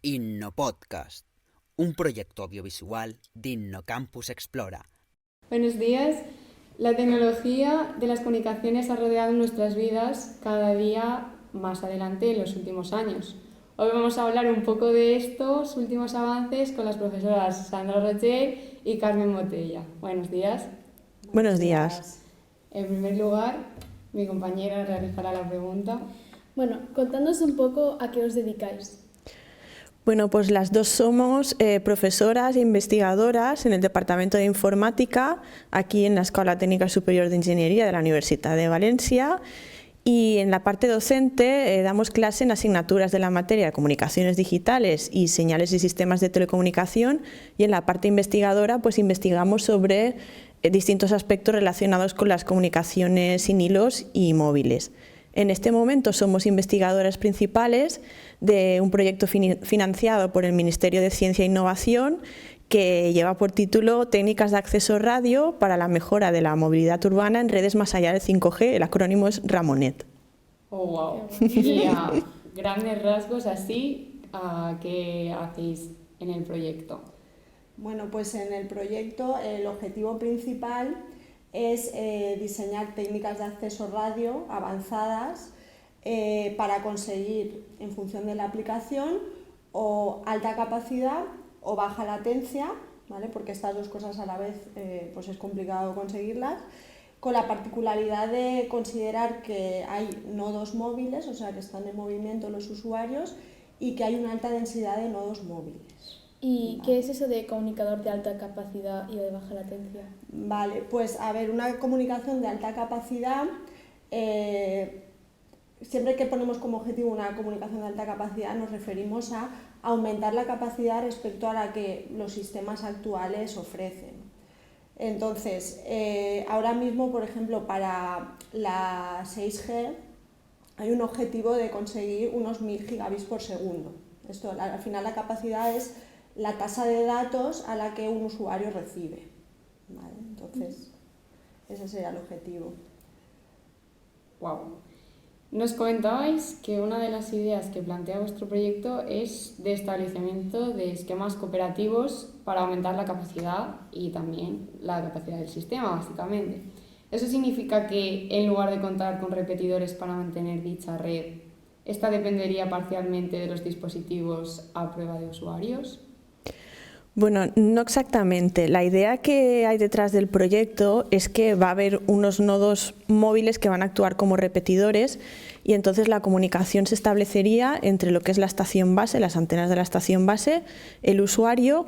InnoPodcast, un proyecto audiovisual de InnoCampus Explora. Buenos días. La tecnología de las comunicaciones ha rodeado nuestras vidas cada día más adelante en los últimos años. Hoy vamos a hablar un poco de estos últimos avances con las profesoras Sandra Roger y Carmen Motella. Buenos días. Buenos días. En primer lugar, mi compañera realizará la pregunta. Bueno, contadnos un poco a qué os dedicáis. Bueno, pues las dos somos profesoras e investigadoras en el Departamento de Informática, aquí en la Escuela Técnica Superior de Ingeniería de la Universidad de Valencia. Y en la parte docente damos clase en asignaturas de la materia de comunicaciones digitales y señales y sistemas de telecomunicación, y en la parte investigadora pues investigamos sobre distintos aspectos relacionados con las comunicaciones sin hilos y móviles. En este momento somos investigadoras principales de un proyecto financiado por el Ministerio de Ciencia e Innovación que lleva por título Técnicas de acceso radio para la mejora de la movilidad urbana en redes más allá del 5G, el acrónimo es RAMONET. Oh, wow. Y a grandes rasgos así, ¿qué hacéis en el proyecto? Bueno, pues en el proyecto el objetivo principal es diseñar técnicas de acceso radio avanzadas para conseguir, en función de la aplicación, o alta capacidad o baja latencia, ¿vale? Porque estas dos cosas a la vez pues es complicado conseguirlas, con la particularidad de considerar que hay nodos móviles, o sea que están en movimiento los usuarios, y que hay una alta densidad de nodos móviles. ¿Y qué es eso de comunicador de alta capacidad y de baja latencia? Vale, pues a ver, una comunicación de alta capacidad, siempre que ponemos como objetivo una comunicación de alta capacidad nos referimos a aumentar la capacidad respecto a la que los sistemas actuales ofrecen. Entonces, ahora mismo, por ejemplo, para la 6G hay un objetivo de conseguir unos 1000 gigabits por segundo. Esto, al final la capacidad es la tasa de datos a la que un usuario recibe, ¿vale? Entonces, ese sería el objetivo. Wow. Nos comentabais que una de las ideas que plantea vuestro proyecto es de establecimiento de esquemas cooperativos para aumentar la capacidad y también la capacidad del sistema, básicamente. Eso significa que, en lugar de contar con repetidores para mantener dicha red, esta dependería parcialmente de los dispositivos a prueba de usuarios. Bueno, no exactamente. La idea que hay detrás del proyecto es que va a haber unos nodos móviles que van a actuar como repetidores, y entonces la comunicación se establecería entre lo que es la estación base, las antenas de la estación base, el usuario,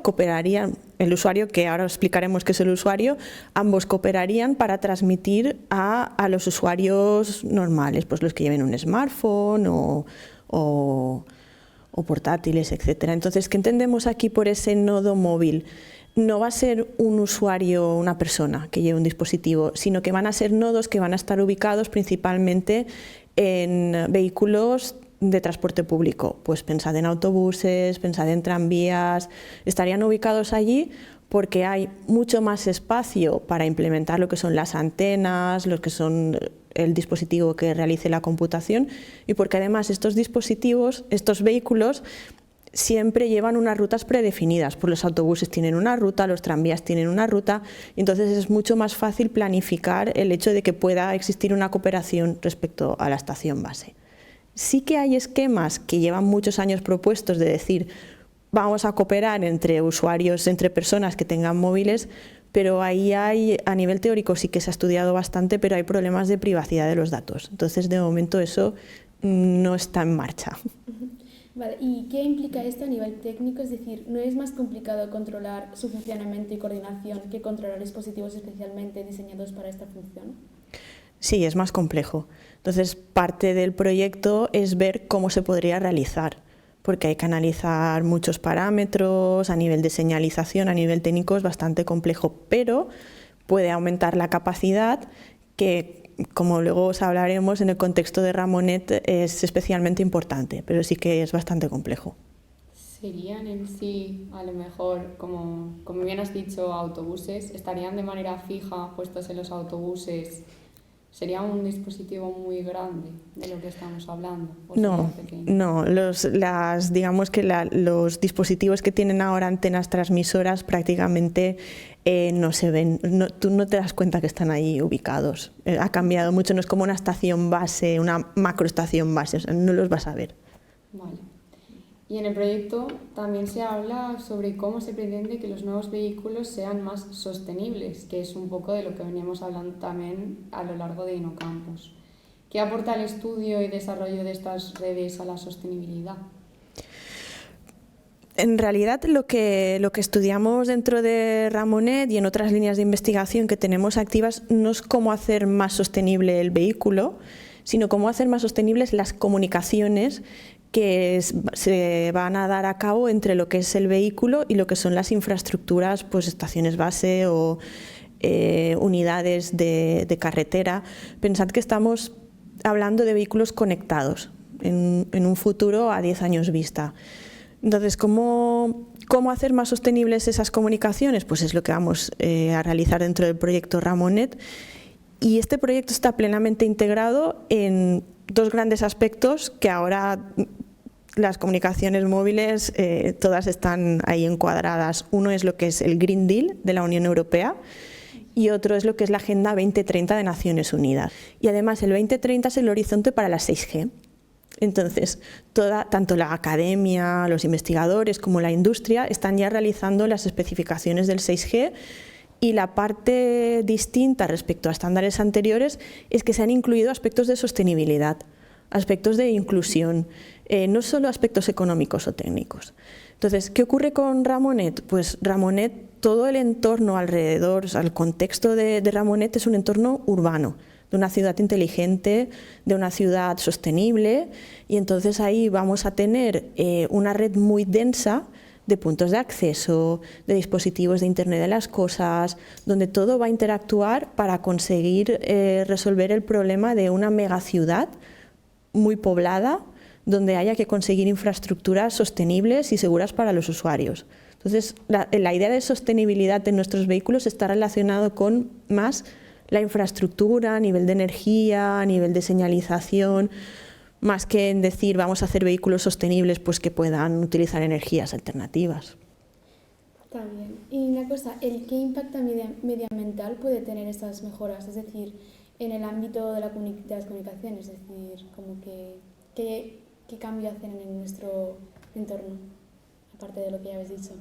el usuario, que ahora explicaremos qué es el usuario, ambos cooperarían para transmitir a los usuarios normales, pues los que lleven un smartphone o portátiles, etcétera. Entonces, ¿qué entendemos aquí por ese nodo móvil? No va a ser un usuario, una persona que lleve un dispositivo, sino que van a ser nodos que van a estar ubicados principalmente en vehículos de transporte público. Pues pensad en autobuses, pensad en tranvías, estarían ubicados allí porque hay mucho más espacio para implementar lo que son las antenas, lo que son el dispositivo que realice la computación, y porque además estos dispositivos, estos vehículos, siempre llevan unas rutas predefinidas. Pues los autobuses tienen una ruta, los tranvías tienen una ruta, y entonces es mucho más fácil planificar el hecho de que pueda existir una cooperación respecto a la estación base. Sí que hay esquemas que llevan muchos años propuestos de decir vamos a cooperar entre usuarios, entre personas que tengan móviles, pero ahí hay, a nivel teórico sí que se ha estudiado bastante, pero hay problemas de privacidad de los datos. Entonces, de momento eso no está en marcha. Vale, ¿y qué implica esto a nivel técnico? Es decir, ¿no es más complicado controlar su funcionamiento y coordinación que controlar dispositivos especialmente diseñados para esta función? Sí, es más complejo. Entonces, parte del proyecto es ver cómo se podría realizar, porque hay que analizar muchos parámetros, a nivel de señalización, a nivel técnico es bastante complejo, pero puede aumentar la capacidad que, como luego os hablaremos, en el contexto de RAMONET es especialmente importante, pero sí que es bastante complejo. ¿Serían en sí, a lo mejor, como bien has dicho, autobuses? ¿Estarían de manera fija puestos en los autobuses ¿Sería un dispositivo muy grande de lo que estamos hablando? ¿O No, sería pequeño? no. Digamos que los dispositivos que tienen ahora antenas transmisoras prácticamente no se ven. Tú no te das cuenta que están ahí ubicados. Ha cambiado mucho. No es como una estación base, una macroestación base. O sea, no los vas a ver. Vale. Y en el proyecto también se habla sobre cómo se pretende que los nuevos vehículos sean más sostenibles, que es un poco de lo que veníamos hablando también a lo largo de InnoCampus. ¿Qué aporta el estudio y desarrollo de estas redes a la sostenibilidad? En realidad lo que estudiamos dentro de Ramonet y en otras líneas de investigación que tenemos activas no es cómo hacer más sostenible el vehículo, sino cómo hacer más sostenibles las comunicaciones que se van a dar a cabo entre lo que es el vehículo y lo que son las infraestructuras, pues estaciones base o unidades de carretera. Pensad que estamos hablando de vehículos conectados en un futuro a 10 años vista. Entonces, ¿cómo hacer más sostenibles esas comunicaciones? Pues es lo que vamos a realizar dentro del proyecto Ramonet. Y este proyecto está plenamente integrado en dos grandes aspectos que ahora las comunicaciones móviles todas están ahí encuadradas. Uno es lo que es el Green Deal de la Unión Europea y otro es lo que es la Agenda 2030 de Naciones Unidas. Y además el 2030 es el horizonte para la 6G. Entonces, tanto la academia, los investigadores como la industria están ya realizando las especificaciones del 6G y la parte distinta respecto a estándares anteriores es que se han incluido aspectos de sostenibilidad, aspectos de inclusión, no solo aspectos económicos o técnicos. Entonces, ¿qué ocurre con Ramonet? Pues Ramonet, todo el entorno alrededor, o sea, el contexto de Ramonet es un entorno urbano, de una ciudad inteligente, de una ciudad sostenible, y entonces ahí vamos a tener una red muy densa de puntos de acceso, de dispositivos de Internet de las cosas, donde todo va a interactuar para conseguir resolver el problema de una megaciudad muy poblada, donde haya que conseguir infraestructuras sostenibles y seguras para los usuarios. Entonces, la idea de sostenibilidad de nuestros vehículos está relacionado con más la infraestructura, a nivel de energía, a nivel de señalización, más que en decir vamos a hacer vehículos sostenibles pues que puedan utilizar energías alternativas. Está bien. Y una cosa, ¿qué impacto medioambiental puede tener estas mejoras? Es decir, en el ámbito de las comunicaciones, es decir, como que, ¿qué cambio hacen en nuestro entorno? Aparte de lo que ya habéis dicho.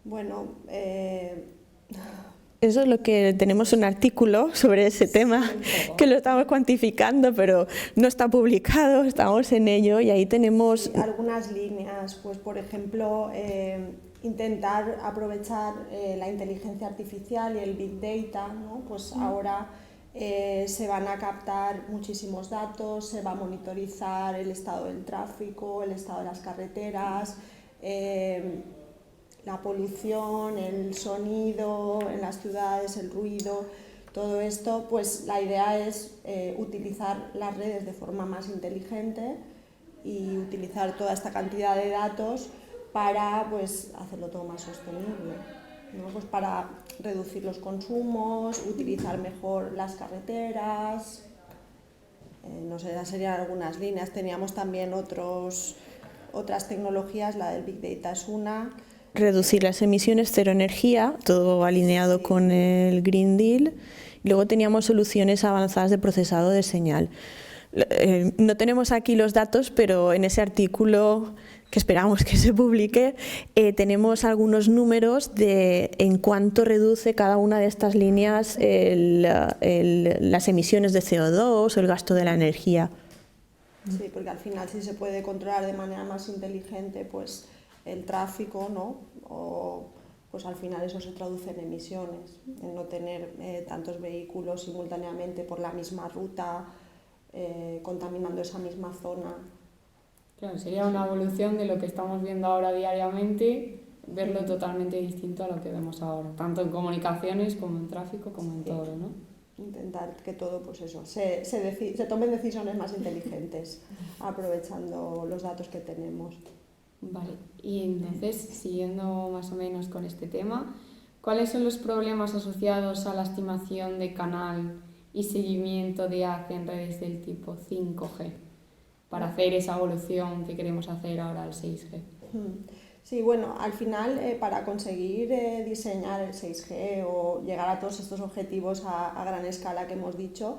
Bueno, eso es lo que tenemos un artículo sobre ese tema que lo estamos cuantificando, pero no está publicado, estamos en ello y ahí tenemos algunas líneas, pues por ejemplo, intentar aprovechar la inteligencia artificial y el Big Data, ¿no? Pues ahora se van a captar muchísimos datos, se va a monitorizar el estado del tráfico, el estado de las carreteras, la polución, el sonido en las ciudades, el ruido, todo esto, pues la idea es utilizar las redes de forma más inteligente y utilizar toda esta cantidad de datos para pues, hacerlo todo más sostenible, ¿no? Pues para reducir los consumos, utilizar mejor las carreteras, no sé, esas serían algunas líneas. Teníamos también otras tecnologías, la del Big Data es una. Reducir las emisiones, cero energía, todo alineado con el Green Deal. Y luego teníamos soluciones avanzadas de procesado de señal. No tenemos aquí los datos, pero en ese artículo que esperamos que se publique, tenemos algunos números de en cuánto reduce cada una de estas líneas las emisiones de CO2 o el gasto de la energía. Sí, porque al final si se puede controlar de manera más inteligente pues el tráfico, ¿no? O pues al final eso se traduce en emisiones, en no tener tantos vehículos simultáneamente por la misma ruta, contaminando esa misma zona. Claro, sería una evolución de lo que estamos viendo ahora diariamente, verlo totalmente distinto a lo que vemos ahora, tanto en comunicaciones como en tráfico, como en todo, ¿no? Intentar que todo, pues eso, se tomen decisiones más inteligentes, aprovechando los datos que tenemos. Vale, y entonces, siguiendo más o menos con este tema, ¿cuáles son los problemas asociados a la estimación de canal y seguimiento de haz en redes del tipo 5G para hacer esa evolución que queremos hacer ahora al 6G? Sí, bueno, al final para conseguir diseñar el 6G o llegar a todos estos objetivos a gran escala que hemos dicho,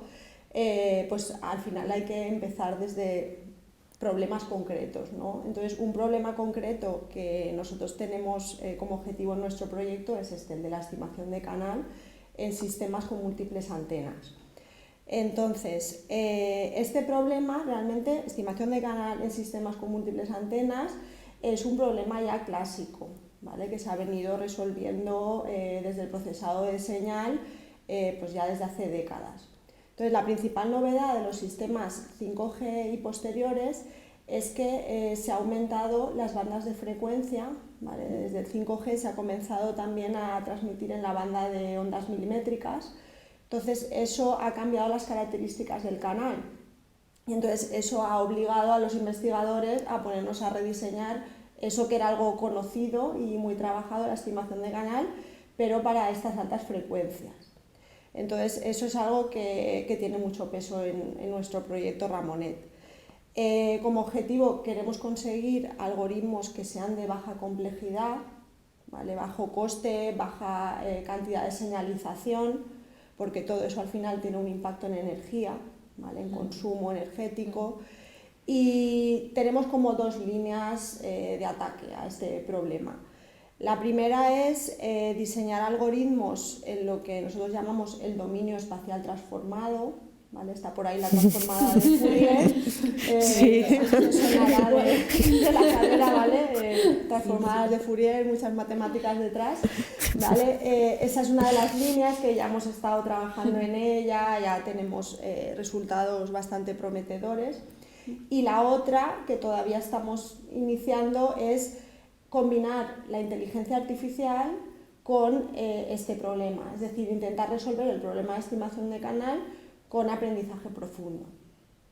pues al final hay que empezar desde problemas concretos, ¿no? Entonces, un problema concreto que nosotros tenemos como objetivo en nuestro proyecto es el de la estimación de canal en sistemas con múltiples antenas. Entonces, este problema, realmente, estimación de canal en sistemas con múltiples antenas, es un problema ya clásico, ¿vale? Que se ha venido resolviendo desde el procesado de señal pues ya desde hace décadas. Entonces, la principal novedad de los sistemas 5G y posteriores es que se ha aumentado las bandas de frecuencia, ¿vale? Desde el 5G se ha comenzado también a transmitir en la banda de ondas milimétricas. Entonces, eso ha cambiado las características del canal. Y entonces eso ha obligado a los investigadores a ponernos a rediseñar eso que era algo conocido y muy trabajado, la estimación de canal, pero para estas altas frecuencias. Entonces eso es algo que tiene mucho peso en nuestro proyecto Ramonet. Como objetivo queremos conseguir algoritmos que sean de baja complejidad, ¿vale? Bajo coste, baja cantidad de señalización, porque todo eso al final tiene un impacto en energía, ¿vale? En consumo energético, y tenemos como dos líneas de ataque a este problema. La primera es diseñar algoritmos en lo que nosotros llamamos el dominio espacial transformado, ¿vale? Está por ahí la transformada de Fourier, Sí. sonará de la carrera, ¿vale? Transformadas de Fourier, muchas matemáticas detrás, ¿vale? Esa es una de las líneas que ya hemos estado trabajando en ella, ya tenemos resultados bastante prometedores. Y la otra, que todavía estamos iniciando, es combinar la inteligencia artificial con este problema, es decir, intentar resolver el problema de estimación de canal con aprendizaje profundo,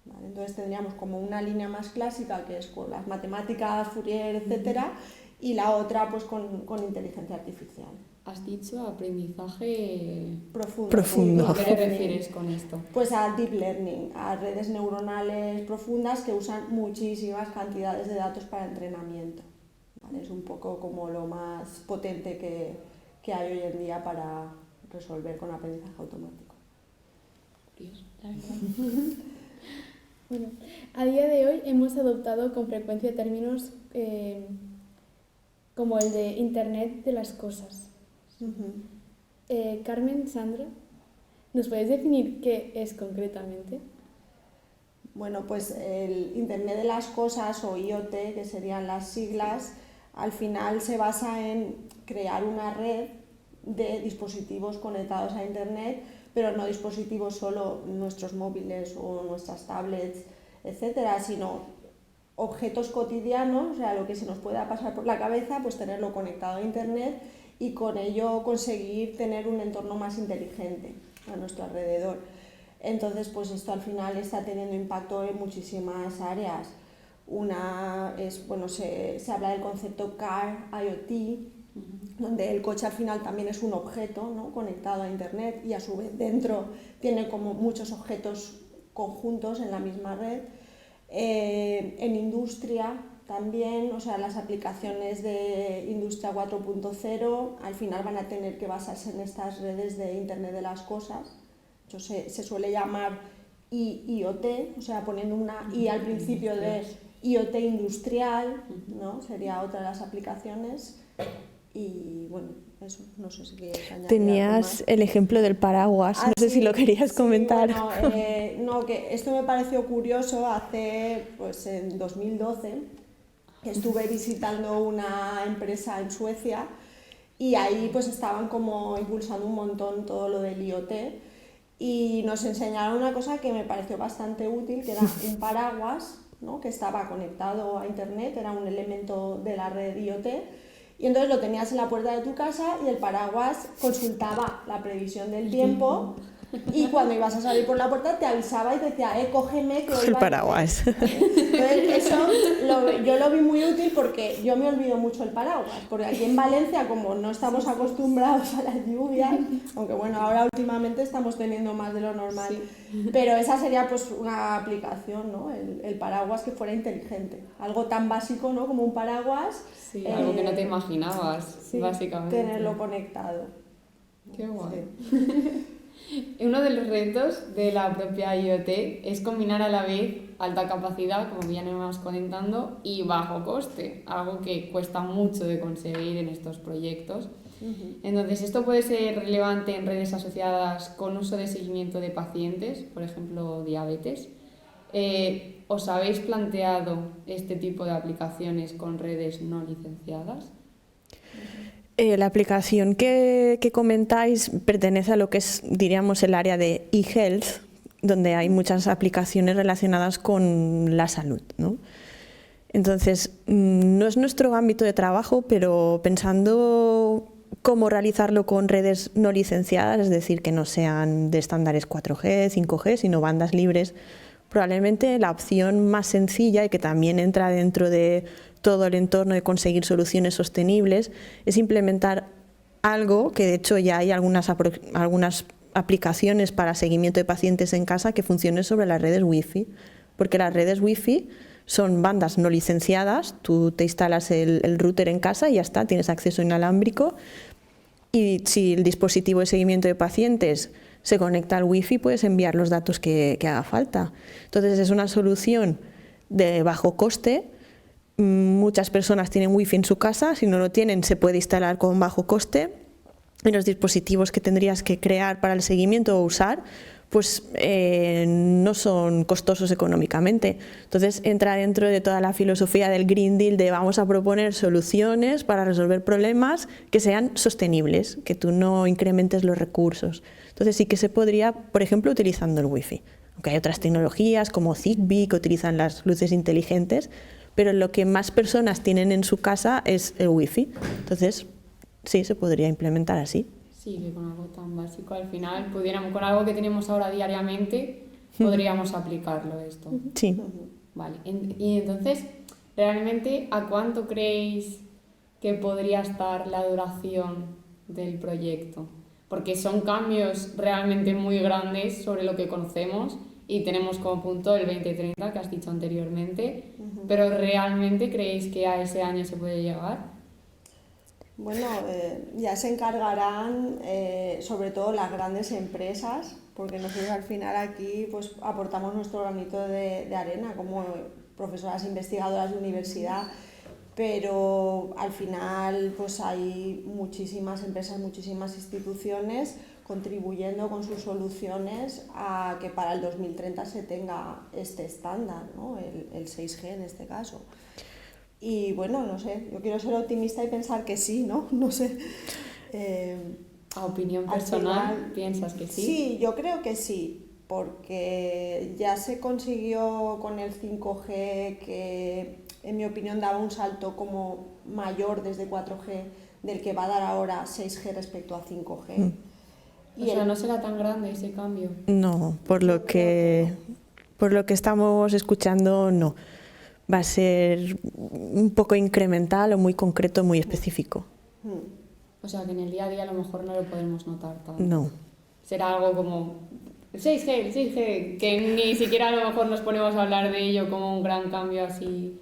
¿vale? Entonces tendríamos como una línea más clásica, que es con las matemáticas, Fourier, etcétera, y la otra pues con inteligencia artificial. Has dicho aprendizaje Profundo. ¿A qué te refieres con esto? Pues a deep learning, a redes neuronales profundas que usan muchísimas cantidades de datos para entrenamiento, ¿vale? Es un poco como lo más potente que hay hoy en día para resolver con aprendizaje automático. Bueno, a día de hoy hemos adoptado con frecuencia términos como el de Internet de las cosas. Carmen, Sandra, ¿nos podéis definir qué es concretamente? Bueno, pues el Internet de las cosas o IoT, que serían las siglas, al final se basa en crear una red de dispositivos conectados a Internet, pero no dispositivos solo nuestros móviles o nuestras tablets, etcétera, sino objetos cotidianos, o sea, lo que se nos pueda pasar por la cabeza, pues tenerlo conectado a Internet y con ello conseguir tener un entorno más inteligente a nuestro alrededor. Entonces, pues esto al final está teniendo impacto en muchísimas áreas. Una es, bueno, se habla del concepto Car IoT, donde el coche al final también es un objeto, ¿no? Conectado a Internet, y a su vez dentro tiene como muchos objetos conjuntos en la misma red. En industria también, o sea, las aplicaciones de Industria 4.0 al final van a tener que basarse en estas redes de Internet de las cosas. Eso se suele llamar IoT, o sea, poniendo una I al principio de IoT industrial, ¿no? Sería otra de las aplicaciones. Y bueno, eso, no sé si quieres añadir. Tenías el ejemplo del paraguas, no sé si lo querías comentar. Bueno, no, que esto me pareció curioso pues en 2012, que estuve visitando una empresa en Suecia y ahí pues estaban como impulsando un montón todo lo del IoT y nos enseñaron una cosa que me pareció bastante útil, que era un paraguas, ¿no? Que estaba conectado a Internet, era un elemento de la red IoT. Y entonces lo tenías en la puerta de tu casa y el paraguas consultaba la previsión del tiempo y cuando ibas a salir por la puerta te avisaba y te decía, cógeme que hoy El va a paraguas. Entonces eso yo lo vi muy útil porque yo me olvido mucho el paraguas, porque aquí en Valencia como no estamos acostumbrados a las lluvias, aunque bueno, ahora últimamente estamos teniendo más de lo normal, pero esa sería pues una aplicación, ¿no? El paraguas que fuera inteligente, algo tan básico, ¿no? Como un paraguas. Sí, algo que no te imaginabas, Sí, básicamente. tenerlo conectado. Qué guay. Uno de los retos de la propia IoT es combinar a la vez alta capacidad, como bien hemos comentando, y bajo coste, algo que cuesta mucho de conseguir en estos proyectos. Entonces, esto puede ser relevante en redes asociadas con uso de seguimiento de pacientes, por ejemplo, diabetes. ¿Os habéis planteado este tipo de aplicaciones con redes no licenciadas? La aplicación que comentáis pertenece a lo que es, diríamos, el área de e-health, donde hay muchas aplicaciones relacionadas con la salud, ¿no? Entonces, no es nuestro ámbito de trabajo, pero pensando cómo realizarlo con redes no licenciadas, es decir, que no sean de estándares 4G, 5G, sino bandas libres, probablemente la opción más sencilla y que también entra dentro de todo el entorno de conseguir soluciones sostenibles es implementar algo que de hecho ya hay algunas aplicaciones para seguimiento de pacientes en casa que funcionen sobre las redes Wi-Fi, porque las redes Wi-Fi son bandas no licenciadas, tú te instalas el router en casa y ya está, tienes acceso inalámbrico y si el dispositivo de seguimiento de pacientes se conecta al Wi-Fi puedes enviar los datos que haga falta. Entonces es una solución de bajo coste. Muchas personas tienen Wi-Fi en su casa, si no lo tienen se puede instalar con bajo coste y los dispositivos que tendrías que crear para el seguimiento o usar pues no son costosos económicamente. Entonces entra dentro de toda la filosofía del Green Deal de vamos a proponer soluciones para resolver problemas que sean sostenibles, que tú no incrementes los recursos. Entonces sí que se podría, por ejemplo, utilizando el Wi-Fi. Aunque hay otras tecnologías como Zigbee que utilizan las luces inteligentes, pero lo que más personas tienen en su casa es el Wi-Fi. Entonces sí, se podría implementar así. Sí, que con algo tan básico al final pudiéramos, con algo que tenemos ahora diariamente, podríamos aplicarlo esto. Sí. Vale, y entonces, ¿realmente a cuánto creéis que podría estar la duración del proyecto? Porque son cambios realmente muy grandes sobre lo que conocemos y tenemos como punto el 2030 que has dicho anteriormente, pero ¿realmente creéis que a ese año se puede llegar? Bueno, ya se encargarán sobre todo las grandes empresas, porque nosotros al final aquí pues aportamos nuestro granito de arena como profesoras investigadoras de universidad, pero al final pues hay muchísimas empresas, muchísimas instituciones contribuyendo con sus soluciones a que para el 2030 se tenga este estándar, ¿no? el 6G en este caso. Y bueno, no sé, yo quiero ser optimista y pensar que sí, ¿no? No sé. ¿A opinión personal piensas que sí? Sí, yo creo que sí, porque ya se consiguió con el 5G que en mi opinión daba un salto como mayor desde 4G del que va a dar ahora 6G respecto a 5G. O sea, ¿no será tan grande ese cambio? No, por lo que estamos escuchando, no. Va a ser un poco incremental o muy concreto, muy específico. O sea, que en el día a día a lo mejor no lo podremos notar tanto. No. Será algo como 6G, que ni siquiera a lo mejor nos ponemos a hablar de ello como un gran cambio así.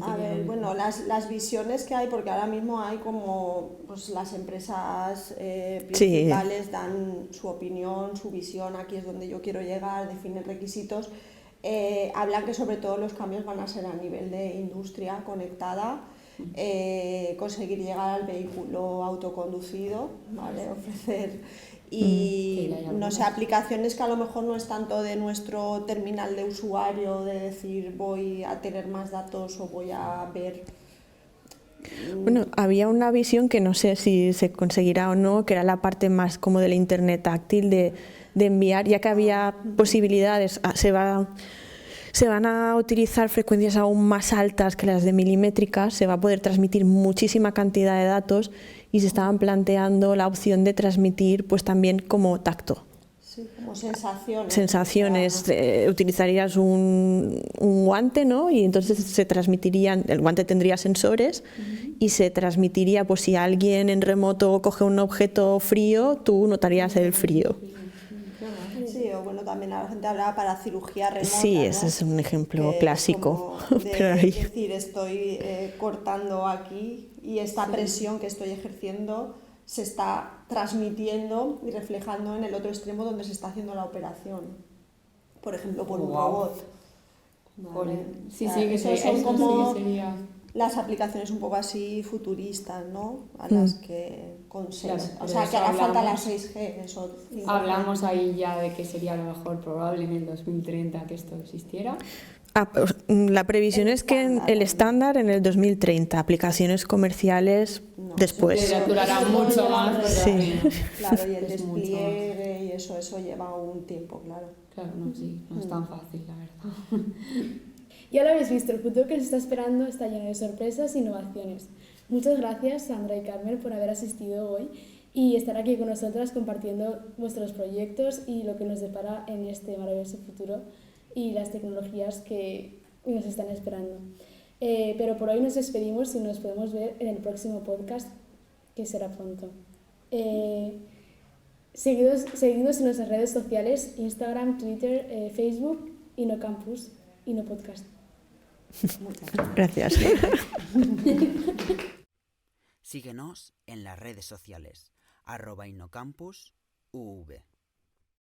A ver, bueno, las visiones que hay, porque ahora mismo hay como pues, las empresas principales dan su opinión, su visión, aquí es donde yo quiero llegar, definen requisitos. Hablan que sobre todo los cambios van a ser a nivel de industria conectada, conseguir llegar al vehículo autoconducido, ¿vale? Ofrecer y no sé, aplicaciones que a lo mejor no es tanto de nuestro terminal de usuario, de decir voy a tener más datos o voy a ver. Bueno, había una visión que no sé si se conseguirá o no, que era la parte más como del internet táctil de enviar, ya que había posibilidades, se van a utilizar frecuencias aún más altas que las de milimétricas, se va a poder transmitir muchísima cantidad de datos y se estaban planteando la opción de transmitir pues también como tacto. Sí, como sensaciones. sensaciones. Utilizarías un guante, ¿no? Y entonces se transmitirían, el guante tendría sensores y se transmitiría, pues si alguien en remoto coge un objeto frío, tú notarías el frío. Sí, o bueno, también la gente hablaba para cirugía remota. Sí, ¿no? ese es un ejemplo Que clásico. como de Pero ahí- decir, estoy cortando aquí y esta presión que estoy ejerciendo se está transmitiendo y reflejando en el otro extremo donde se está haciendo la operación. Por ejemplo, por un Guau. robot. Joder. ¿Vale? Sí, O sea, sí, que esos sí, son eso como sí que sería... las aplicaciones un poco así futuristas, ¿no? A las que con Claro, o pero sea, eso que hará falta la hablamos- 6G, eso. 5G. Hablamos ahí ya de que sería a lo mejor probable en el 2030 que esto existiera. Pues, la previsión es que el estándar en el 2030, aplicaciones comerciales No, después. Ya durará eso mucho lleva más, un ¿verdad? Sí. Claro, y el Es mucho despliegue y eso lleva un tiempo, claro. Claro, no, sí, no es tan fácil, la verdad. Ya lo habéis visto, el futuro que nos está esperando está lleno de sorpresas e innovaciones. Muchas gracias, Sandra y Carmen, por haber asistido hoy y estar aquí con nosotras compartiendo vuestros proyectos y lo que nos depara en este maravilloso futuro y las tecnologías que nos están esperando. Pero por hoy nos despedimos y nos podemos ver en el próximo podcast, que será pronto. Seguidnos en nuestras redes sociales, Instagram, Twitter, Facebook, InnoCampus, InnoPodcast. Gracias. Síguenos en las redes sociales @innocampus UV.